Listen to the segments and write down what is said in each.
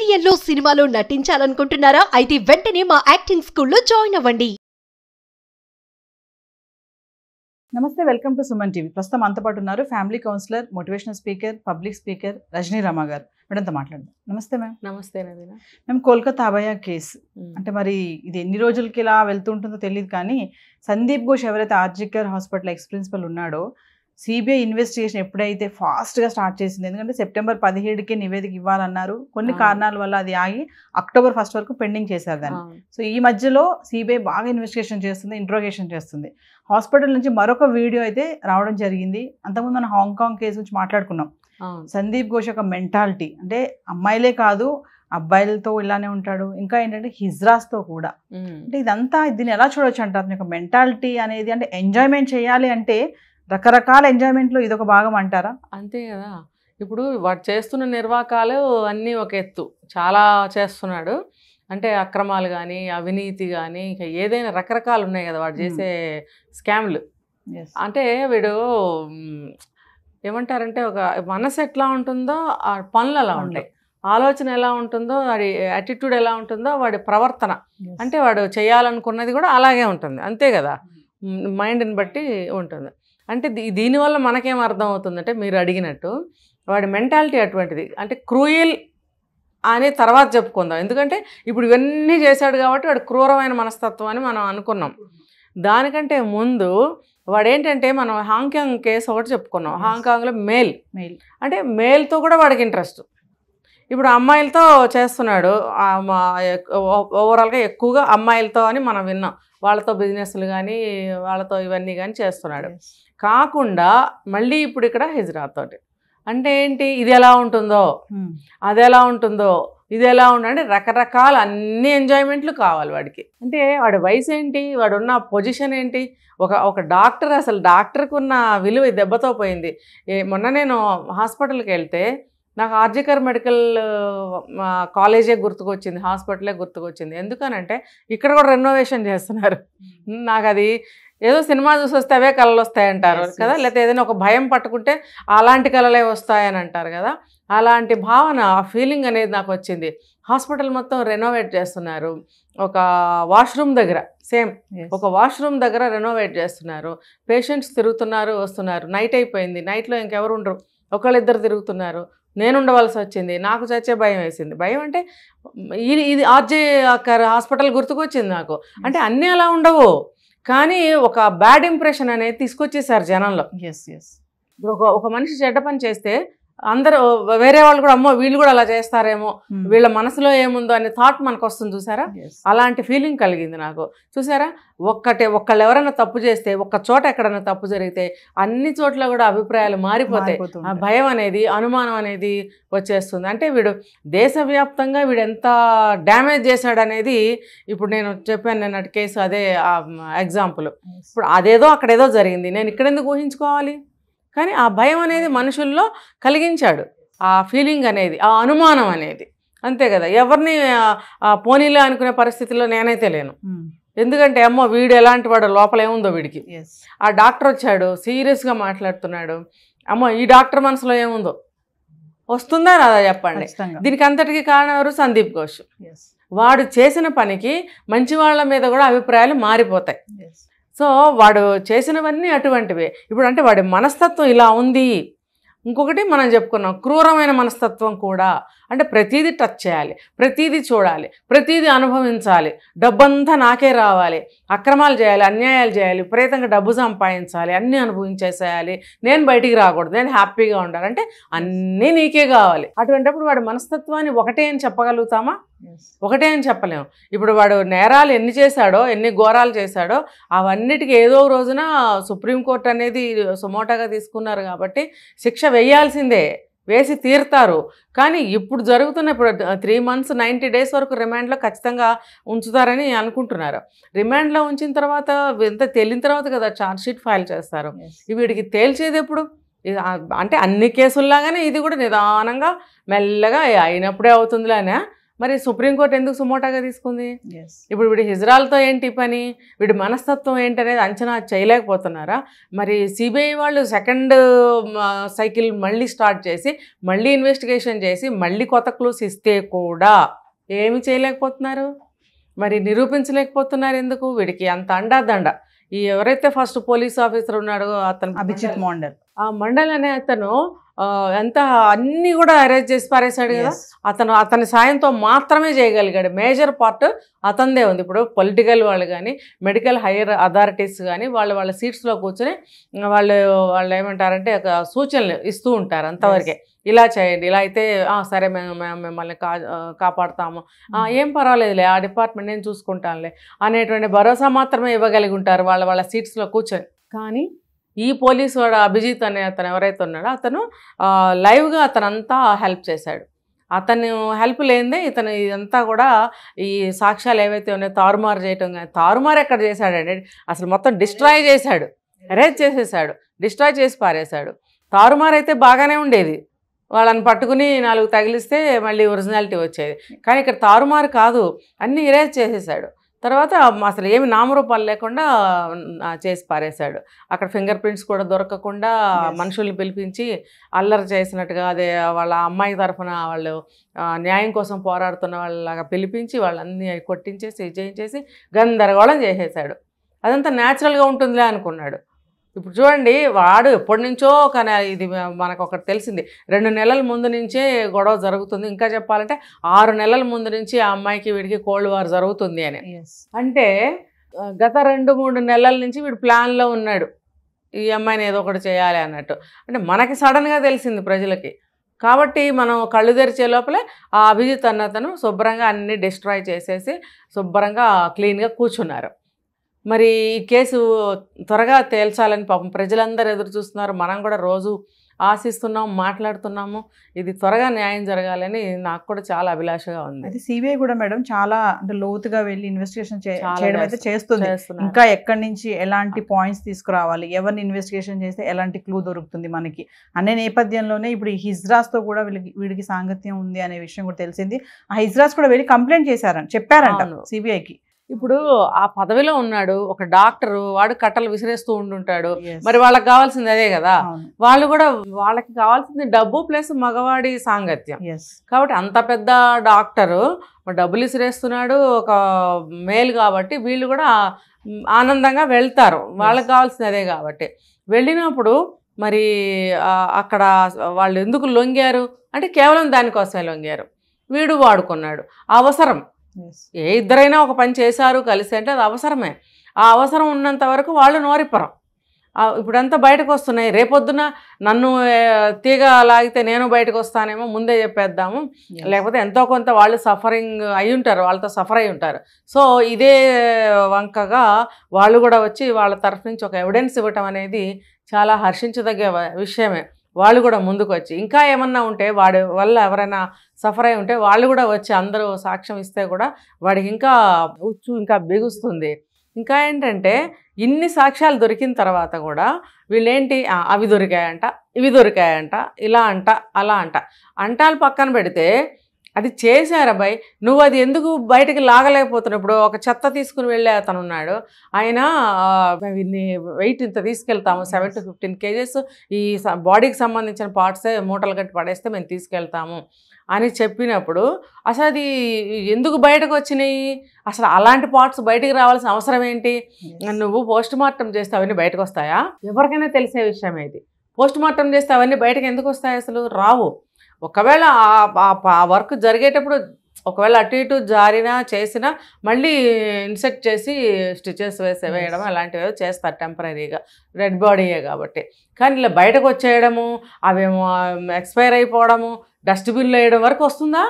సీరియల్లో సినిమాలో నటించాలనుకుంటున్నారా? అయితే వెంటనే మా యాక్టింగ్ స్కూల్లో జాయిన్ అవ్వండి. నమస్తే, వెల్కమ్ టు సుమన్ టీవీ. ప్రస్తుతం అంత పాటు ఉన్నారు family counsellor, motivational speaker, public speaker Rajani Rama గారు. మేడంతో మాట్లాడదాం. నమస్తే మ్యామ్. నమస్తే నవీన. మేము కోల్కతా అభయ కేసు అంటే మరి ఇది ఎన్ని రోజులకి ఇలా వెళ్తుంటుందో తెలియదు, కానీ సందీప్ ఘోష్ ఎవరైతే ఆర్జికర్ హాస్పిటల్ ఎక్స్ ప్రిన్సిపల్ ఉన్నాడో సిబిఐ ఇన్వెస్టిగేషన్ ఎప్పుడైతే ఫాస్ట్గా స్టార్ట్ చేసింది, ఎందుకంటే సెప్టెంబర్ 17కే నివేదిక ఇవ్వాలన్నారు. కొన్ని కారణాల వల్ల అది ఆగి అక్టోబర్ 1 వరకు పెండింగ్ చేశారు దాన్ని. సో ఈ మధ్యలో సిబిఐ బాగా ఇన్వెస్టిగేషన్ చేస్తుంది, ఇంట్రోగేషన్ చేస్తుంది. హాస్పిటల్ నుంచి మరొక వీడియో అయితే రావడం జరిగింది. అంతకుముందు మనం హాంకాంగ్ కేసు గురించి మాట్లాడుకున్నాం. సందీప్ ఘోష్ యొక్క మెంటాలిటీ అంటే అమ్మాయిలే కాదు, అబ్బాయిలతో ఇలానే ఉంటాడు. ఇంకా ఏంటంటే హిజ్రాస్తో కూడా. అంటే ఇదంతా దీన్ని ఎలా చూడొచ్చు అంటారు? అతని యొక్క మెంటాలిటీ అనేది అంటే ఎంజాయ్మెంట్ చేయాలి అంటే రకరకాల ఎంజాయ్మెంట్లో ఇదొక భాగం అంటారా? అంతే కదా. ఇప్పుడు వాడు చేస్తున్న నిర్వాకాలు అన్నీ ఒక ఎత్తు, చాలా చేస్తున్నాడు. అంటే అక్రమాలు కానీ, అవినీతి కానీ, ఇంకా ఏదైనా రకరకాలు ఉన్నాయి కదా వాడు చేసే స్కామ్లు. అంటే వీడు ఏమంటారంటే ఒక మనసు ఎట్లా ఉంటుందో ఆ పనులు అలా ఉంటాయి, ఆలోచన ఎలా ఉంటుందో వాడి యాటిట్యూడ్ ఎలా ఉంటుందో వాడి ప్రవర్తన, అంటే వాడు చేయాలనుకున్నది కూడా అలాగే ఉంటుంది. అంతే కదా, మైండ్ని బట్టి ఉంటుంది. అంటే దీనివల్ల మనకేం అర్థం అవుతుందంటే మీరు అడిగినట్టు వాడి మెంటాలిటీ అటువంటిది. అంటే క్రూయల్ అనే తర్వాత చెప్పుకుందాం, ఎందుకంటే ఇప్పుడు ఇవన్నీ చేశాడు కాబట్టి వాడు క్రూరమైన మనస్తత్వం అని మనం అనుకున్నాం. దానికంటే ముందు వాడేంటంటే మనం హాంకాంగ్ కేసు ఒకటి చెప్పుకున్నాం. హాంకాంగ్లో మేల్ అంటే మేల్తో కూడా వాడికి ఇంట్రెస్ట్. ఇప్పుడు అమ్మాయిలతో చేస్తున్నాడు, ఓవరాల్గా ఎక్కువగా అమ్మాయిలతో అని మనం విన్నాం. వాళ్ళతో బిజినెస్లు కానీ వాళ్ళతో ఇవన్నీ కానీ చేస్తున్నాడు. కాకుండా మళ్ళీ ఇప్పుడు ఇక్కడ హిజ్రాతోటి అంటే ఏంటి, ఇది ఎలా ఉంటుందో అది ఎలా ఉంటుందో ఇది ఎలా ఉంటుందంటే రకరకాల అన్ని ఎంజాయ్మెంట్లు కావాలి వాడికి. అంటే వాడి వయసు ఏంటి, వాడు ఉన్న పొజిషన్ ఏంటి, ఒక డాక్టర్, అసలు డాక్టర్కి ఉన్న విలువ దెబ్బతో పోయింది. మొన్న నేను హాస్పిటల్కి వెళ్తే నాకు ఆర్జికర్ మెడికల్ కాలేజే గుర్తుకొచ్చింది, హాస్పిటలే గుర్తుకొచ్చింది. ఎందుకనంటే ఇక్కడ కూడా రెనోవేషన్ చేస్తున్నారు. నాకు అది ఏదో సినిమా చూసి వస్తే అవే కళలు వస్తాయంటారు కదా, లేకపోతే ఏదైనా ఒక భయం పట్టుకుంటే అలాంటి కళలే వస్తాయని అంటారు కదా, అలాంటి భావన, ఆ ఫీలింగ్ అనేది నాకు వచ్చింది. హాస్పిటల్ మొత్తం రెనోవేట్ చేస్తున్నారు. ఒక వాష్రూమ్ దగ్గర సేమ్ ఒక వాష్రూమ్ దగ్గర రెనోవేట్ చేస్తున్నారు. పేషెంట్స్ తిరుగుతున్నారు వస్తున్నారు. నైట్ అయిపోయింది, నైట్లో ఇంకెవరు ఉండరు, ఒకళ్ళిద్దరు తిరుగుతున్నారు. నేను ఉండవలసి వచ్చింది. నాకు చచ్చే భయం వేసింది. భయం అంటే ఇది ఆర్జే హాస్పిటల్ గుర్తుకొచ్చింది నాకు. అంటే అన్నీ అలా ఉండవు, కానీ ఒక బ్యాడ్ ఇంప్రెషన్ అనేది తీసుకొచ్చేసారు జనంలో. ఇప్పుడు ఒక మనిషి చెడ్డ పని చేస్తే అందరూ వేరే వాళ్ళు కూడా అమ్మో వీళ్ళు కూడా అలా చేస్తారేమో, వీళ్ళ మనసులో ఏముందో అనే థాట్ మనకు వస్తుంది చూసారా. అలాంటి ఫీలింగ్ కలిగింది నాకు. చూసారా, ఒక్కళ్ళు ఎవరైనా తప్పు చేస్తే, ఒక్క చోట ఎక్కడైనా తప్పు జరిగితే అన్ని చోట్ల కూడా అభిప్రాయాలు మారిపోతాయి. ఆ భయం అనేది, అనుమానం అనేది వచ్చేస్తుంది. అంటే వీడు దేశవ్యాప్తంగా వీడు ఎంత డ్యామేజ్ చేశాడనేది ఇప్పుడు నేను చెప్పాను నిన్నటి కేసు, అదే ఎగ్జాంపుల్. ఇప్పుడు అదేదో అక్కడేదో జరిగింది, నేను ఇక్కడెందుకు ఊహించుకోవాలి? కానీ ఆ భయం అనేది మనుషుల్లో కలిగించాడు, ఆ ఫీలింగ్ అనేది, ఆ అనుమానం అనేది. అంతే కదా, ఎవరిని పోనీలే అనుకునే పరిస్థితిలో నేనైతే లేను. ఎందుకంటే అమ్మో వీడు ఎలాంటి వాడు, లోపల ఏముందో వీడికి. ఆ డాక్టర్ వచ్చాడు, సీరియస్గా మాట్లాడుతున్నాడు. అమ్మో ఈ డాక్టర్ మనసులో ఏముందో వస్తుందా రాదా చెప్పండి. దీనికి అంతటికీ కారణం ఎవరు? సందీప్ ఘోష్. వాడు చేసిన పనికి మంచి వాళ్ళ మీద కూడా అభిప్రాయాలు మారిపోతాయి. సో వాడు చేసినవన్నీ అటువంటివే. ఇప్పుడు అంటే వాడి మనస్తత్వం ఇలా ఉంది. ఇంకొకటి మనం చెప్పుకున్నాం, క్రూరమైన మనస్తత్వం కూడా. అంటే ప్రతీది టచ్ చేయాలి, ప్రతీది చూడాలి, ప్రతీది అనుభవించాలి, డబ్బంతా నాకే రావాలి, అక్రమాలు చేయాలి, అన్యాయాలు చేయాలి, విపరీతంగా డబ్బు సంపాదించాలి, అన్నీ అనుభవించేసేయాలి, నేను బయటికి రాకూడదు, నేను హ్యాపీగా ఉండాలి, అంటే అన్నీ నీకే కావాలి. అటువంటిప్పుడు వాడి మనస్తత్వాన్ని ఒకటే అని చెప్పగలుగుతామా? ఒకటే అని చెప్పలేము. ఇప్పుడు వాడు నేరాలు ఎన్ని చేశాడో, ఎన్ని ఘోరాలు చేశాడో అవన్నిటికీ ఏదో రోజున సుప్రీంకోర్టు అనేది సుమోటాగా తీసుకున్నారు కాబట్టి శిక్ష వేయాల్సిందే, వేసి తీరుతారు. కానీ ఇప్పుడు జరుగుతున్న ఇప్పుడు 3 months 90 days వరకు రిమాండ్లో ఖచ్చితంగా ఉంచుతారని అనుకుంటున్నారు. రిమాండ్లో ఉంచిన తర్వాత ఎంత తేలిన తర్వాత కదా ఛార్జ్షీట్ ఫైల్ చేస్తారు. వీడికి తేల్చేది ఎప్పుడు? అంటే అన్ని కేసుల్లాగానే ఇది కూడా నిదానంగా మెల్లగా అయినప్పుడే అవుతుందిలేనే, మరి సుప్రీంకోర్టు ఎందుకు సుమోటాగా తీసుకుంది? Yes. ఇప్పుడు వీడి హిజ్రాలతో ఏంటి పని, వీడి మనస్తత్వం ఏంటనేది అంచనా చేయలేకపోతున్నారా? మరి సిబిఐ వాళ్ళు సెకండ్ సైకిల్ మళ్ళీ స్టార్ట్ చేసి మళ్ళీ ఇన్వెస్టిగేషన్ చేసి మళ్ళీ కొత్త క్లూస్ ఇస్తే కూడా ఏమి చేయలేకపోతున్నారు, మరి నిరూపించలేకపోతున్నారు ఎందుకు? వీడికి అంత అండాదండ. ఈ ఎవరైతే ఫస్ట్ పోలీస్ ఆఫీసర్ ఉన్నాడో అతను అభిజిత్ మండల్, ఆ మండల్ అనే అతను ఎంత అన్నీ కూడా అరేంజ్ చేసి పారేశాడు కదా. అతని సాయంతో మాత్రమే చేయగలిగాడు. మేజర్ పార్ట్ అతనిదే ఉంది. ఇప్పుడు పొలిటికల్ వాళ్ళు కానీ మెడికల్ హైయర్ అథారిటీస్ కానీ వాళ్ళ సీట్స్లో కూర్చొని వాళ్ళు ఏమంటారంటే ఒక సూచనలు ఇస్తూ ఉంటారు అంతవరకే. ఇలా చేయండి, ఇలా అయితే సరే మేము మిమ్మల్ని కాపాడుతాము, ఏం పర్వాలేదులే, ఆ డిపార్ట్మెంట్ నేను చూసుకుంటానులే అనేటువంటి భరోసా మాత్రమే ఇవ్వగలిగి ఉంటారు వాళ్ళ సీట్స్లో కూర్చొని. కానీ ఈ పోలీసు వాడు అభిజిత్ అనే అతను ఎవరైతే ఉన్నాడో అతను లైవ్గా అతనంతా హెల్ప్ చేశాడు. అతను హెల్ప్ లేనిదే ఇతను ఇదంతా కూడా ఈ సాక్ష్యాలు ఏవైతే ఉన్నాయో తారుమారు చేయటం, కానీ తారుమారు ఎక్కడ చేశాడంటే అసలు మొత్తం డిస్ట్రాయ్ చేశాడు, అరేంజ్ చేసేసాడు, డిస్ట్రాయ్ చేసి పారేశాడు. తారుమారు అయితే బాగానే ఉండేది, వాళ్ళని పట్టుకుని 4 తగిలిస్తే మళ్ళీ ఒరిజినాలిటీ వచ్చేది. కానీ ఇక్కడ తారుమారు కాదు, అన్నీ ఇరేజ్ చేసేసాడు. తర్వాత అసలు ఏమి నామరూపాలు లేకుండా చేసి పారేశాడు. అక్కడ ఫింగర్ ప్రింట్స్ కూడా దొరకకుండా మనుషుల్ని పిలిపించి అల్లరి చేసినట్టుగా, అదే వాళ్ళ అమ్మాయి తరఫున వాళ్ళు న్యాయం కోసం పోరాడుతున్న వాళ్ళలాగా పిలిపించి వాళ్ళన్నీ కొట్టించేసి చేయించేసి గందరగోళం చేసేసాడు. అదంతా న్యాచురల్గా ఉంటుందిలే అనుకున్నాడు. ఇప్పుడు చూడండి, వాడు ఎప్పటి నుంచో కానీ ఇది మనకు ఒకటి తెలిసింది, 2 నెలల ముందు నుంచే గొడవ జరుగుతుంది. ఇంకా చెప్పాలంటే 6 నెలల ముందు నుంచి ఆ అమ్మాయికి వీడికి కోల్డ్ వార్ జరుగుతుంది అని. అంటే గత 2-3 నెలల నుంచి వీడు ప్లాన్లో ఉన్నాడు, ఈ అమ్మాయిని ఏదో ఒకటి చేయాలి అన్నట్టు. అంటే మనకి సడన్గా తెలిసింది ప్రజలకి. కాబట్టి మనం కళ్ళు తెరిచే లోపలే ఆ అభిజిత్ అన్నతను శుభ్రంగా అన్ని డిస్ట్రాయ్ చేసేసి శుభ్రంగా క్లీన్గా కూర్చున్నారు. మరి ఈ కేసు త్వరగా తేల్చాలని పాపం ప్రజలందరూ ఎదురు చూస్తున్నారు. మనం కూడా రోజు ఆశిస్తున్నాం, మాట్లాడుతున్నాము. ఇది త్వరగా న్యాయం జరగాలని నాకు కూడా చాలా అభిలాషగా ఉంది. అయితే సిబిఐ కూడా మేడం చాలా అంటే లోతుగా వెళ్ళి ఇన్వెస్టిగేషన్ చేయడం అయితే చేస్తుంది. ఇంకా ఎక్కడి నుంచి ఎలాంటి పాయింట్స్ తీసుకురావాలి, ఎవరిని ఇన్వెస్టిగేషన్ చేస్తే ఎలాంటి క్లూ దొరుకుతుంది మనకి అనే నేపథ్యంలోనే ఇప్పుడు ఈ హిజ్రాస్తో కూడా వీడికి సాంగత్యం ఉంది అనే విషయం కూడా తెలిసింది. ఆ హిజ్రాస్ కూడా వెళ్ళి కంప్లైంట్ చెప్పారంట సిబిఐకి. ఇప్పుడు ఆ పదవిలో ఉన్నాడు ఒక డాక్టరు, వాడు కట్టలు విసిరేస్తూ ఉంటుంటాడు. మరి వాళ్ళకి కావాల్సింది అదే కదా. వాళ్ళు కూడా వాళ్ళకి కావాల్సింది డబ్బు ప్లస్ మగవాడి సాంగత్యం. కాబట్టి అంత పెద్ద డాక్టరు డబ్బులు విసిరేస్తున్నాడు, ఒక మేల్ కాబట్టి వీళ్ళు కూడా ఆనందంగా వెళ్తారు, వాళ్ళకి కావాల్సింది అదే కాబట్టి. వెళ్ళినప్పుడు మరి అక్కడ వాళ్ళు ఎందుకు లొంగారు అంటే కేవలం దానికోసమే లొంగారు. వీడు వాడుకున్నాడు అవసరం. ఏ ఇద్దరైనా ఒక పని చేశారు కలిసి అంటే అది అవసరమే. ఆ అవసరం ఉన్నంత వరకు వాళ్ళు నోరిప్పరం. ఇప్పుడంతా బయటకు వస్తున్నాయి. రేపొద్దున నన్ను తీగ లాగితే నేను బయటకు వస్తానేమో ముందే చెప్పేద్దాము, లేకపోతే ఎంతో కొంత వాళ్ళు సఫరింగ్ అయి ఉంటారు, వాళ్ళతో సఫర్ అయి ఉంటారు. సో ఇదే వంకగా వాళ్ళు కూడా వచ్చి వాళ్ళ తరఫు నుంచి ఒక ఎవిడెన్స్ ఇవ్వటం అనేది చాలా హర్షించదగ్గ విషయమే. వాళ్ళు కూడా ముందుకు వచ్చి ఇంకా ఏమన్నా ఉంటే వాడి వల్ల ఎవరైనా సఫర్ అయి ఉంటే వాళ్ళు కూడా వచ్చి అందరూ సాక్ష్యం ఇస్తే కూడా వాడికి ఇంకా ఉచ్చు ఇంకా బిగుస్తుంది. ఇంకా ఏంటంటే ఇన్ని సాక్ష్యాలు దొరికిన తర్వాత కూడా వీళ్ళేంటి అవి దొరికాయంట, ఇవి దొరికాయంట, ఇలా అంట, అలా అంటాలు పక్కన పెడితే అది చేశారా భయ్, నువ్వు అది ఎందుకు బయటకు లాగలేకపోతున్నప్పుడు ఒక చెత్త తీసుకుని వెళ్ళే అతను ఉన్నాడు. ఆయన వెయిట్ ఇంత తీసుకెళ్తాము 7 to 15 kgs ఈ బాడీకి సంబంధించిన పార్ట్సే మూటలు కట్టి పడేస్తే మేము తీసుకెళ్తాము అని చెప్పినప్పుడు అసలు అది ఎందుకు బయటకు వచ్చినాయి? అసలు అలాంటి పార్ట్స్ బయటికి రావాల్సిన అవసరం ఏంటి? నువ్వు పోస్ట్ మార్టం చేస్తే అవన్నీ బయటకు వస్తాయా? ఎవరికైనా తెలిసే విషయం ఇది. పోస్ట్ మార్టం చేస్తే అవన్నీ బయటకు ఎందుకు వస్తాయి? అసలు రావు. ఒకవేళ ఆ వర్క్ జరిగేటప్పుడు ఒకవేళ అటు ఇటు జారినా చేసినా మళ్ళీ ఇన్సెక్ట్ చేసి స్టిచెస్ వేయడం అలాంటివి చేస్తారు టెంపరీగా, డెడ్ బాడీయే కాబట్టి. కానీ ఇలా బయటకు వచ్చేయడము, అవేమో ఎక్స్పైర్ అయిపోవడము, డస్ట్బిన్లో వేయడం వరకు వస్తుందా?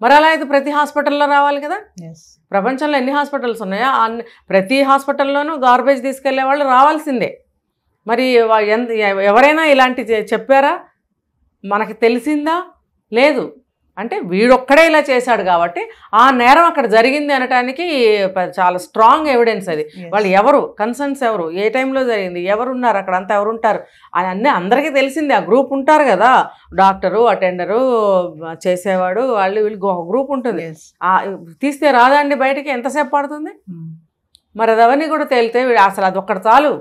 మరి అలా అయితే ప్రతి హాస్పిటల్లో రావాలి కదా. ప్రపంచంలో ఎన్ని హాస్పిటల్స్ ఉన్నాయో ప్రతి హాస్పిటల్లోనూ గార్బేజ్ తీసుకెళ్లే వాళ్ళు రావాల్సిందే. మరి ఎవరైనా ఇలాంటి చెప్పారా? మనకి తెలిసిందా? లేదు. అంటే వీడొక్కడే ఇలా చేశాడు కాబట్టి ఆ నేరం అక్కడ జరిగింది అనటానికి చాలా స్ట్రాంగ్ ఎవిడెన్స్ అది. వాళ్ళు ఎవరు, కన్సర్న్స్ ఎవరు, ఏ టైంలో జరిగింది, ఎవరున్నారు అక్కడ, అంతా ఎవరుంటారు అని అన్నీ అందరికీ తెలిసింది. ఆ గ్రూప్ ఉంటారు కదా, డాక్టరు, అటెండరు, చేసేవాడు, వాళ్ళు వీళ్ళు గ్రూప్ ఉంటుంది. తీస్తే రాదండి బయటికి, ఎంతసేపు పడుతుంది? మరి అవన్నీ కూడా తేలితే అసలు అది ఒక్కటి చాలు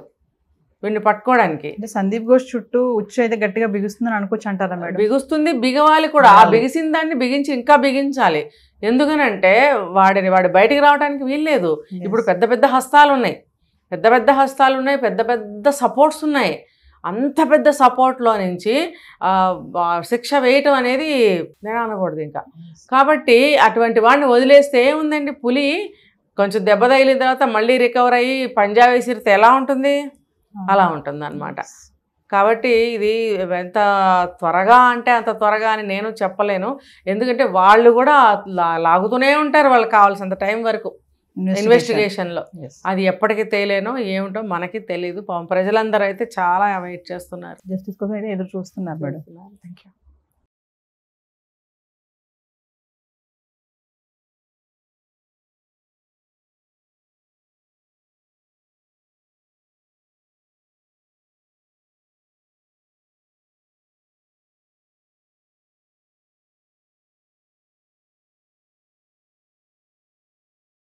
వీడిని పట్టుకోవడానికి. అంటే సందీప్ ఘోష్ చుట్టూ ఉచ్చు అయితే గట్టిగా బిగుస్తుందని అనుకోవచ్చు అంటారా మేడం? బిగుస్తుంది, బిగవాలి కూడా. ఆ బిగిసిన దాన్ని బిగించి ఇంకా బిగించాలి. ఎందుకనంటే వాడి బయటికి రావడానికి వీల్లేదు. ఇప్పుడు పెద్ద పెద్ద హస్తాలు ఉన్నాయి, పెద్ద పెద్ద సపోర్ట్స్ ఉన్నాయి. అంత పెద్ద సపోర్ట్లో నుంచి శిక్ష వేయటం అనేది నేను అనకూడదు ఇంకా. కాబట్టి అటువంటి వాడిని వదిలేస్తే ఏముందండి, పులి కొంచెం దెబ్బ తగిలిన తర్వాత మళ్ళీ రికవర్ అయ్యి పంజా విసిరితే ఎలా ఉంటుంది, అలా ఉంటుంది అన్నమాట. కాబట్టి ఇది ఎంత త్వరగా అంటే అంత త్వరగా అని నేను చెప్పలేను. ఎందుకంటే వాళ్ళు కూడా లాగుతూనే ఉంటారు వాళ్ళకి కావాల్సినంత టైం వరకు ఇన్వెస్టిగేషన్లో. అది ఎప్పటికీ తేలేనో ఏమిటో మనకి తెలీదు. ప్రజలందరూ అయితే చాలా వెయిట్ చేస్తున్నారు, జస్టిస్ కోసం అయితే ఎదురు చూస్తున్నారు మేడం. Thank you.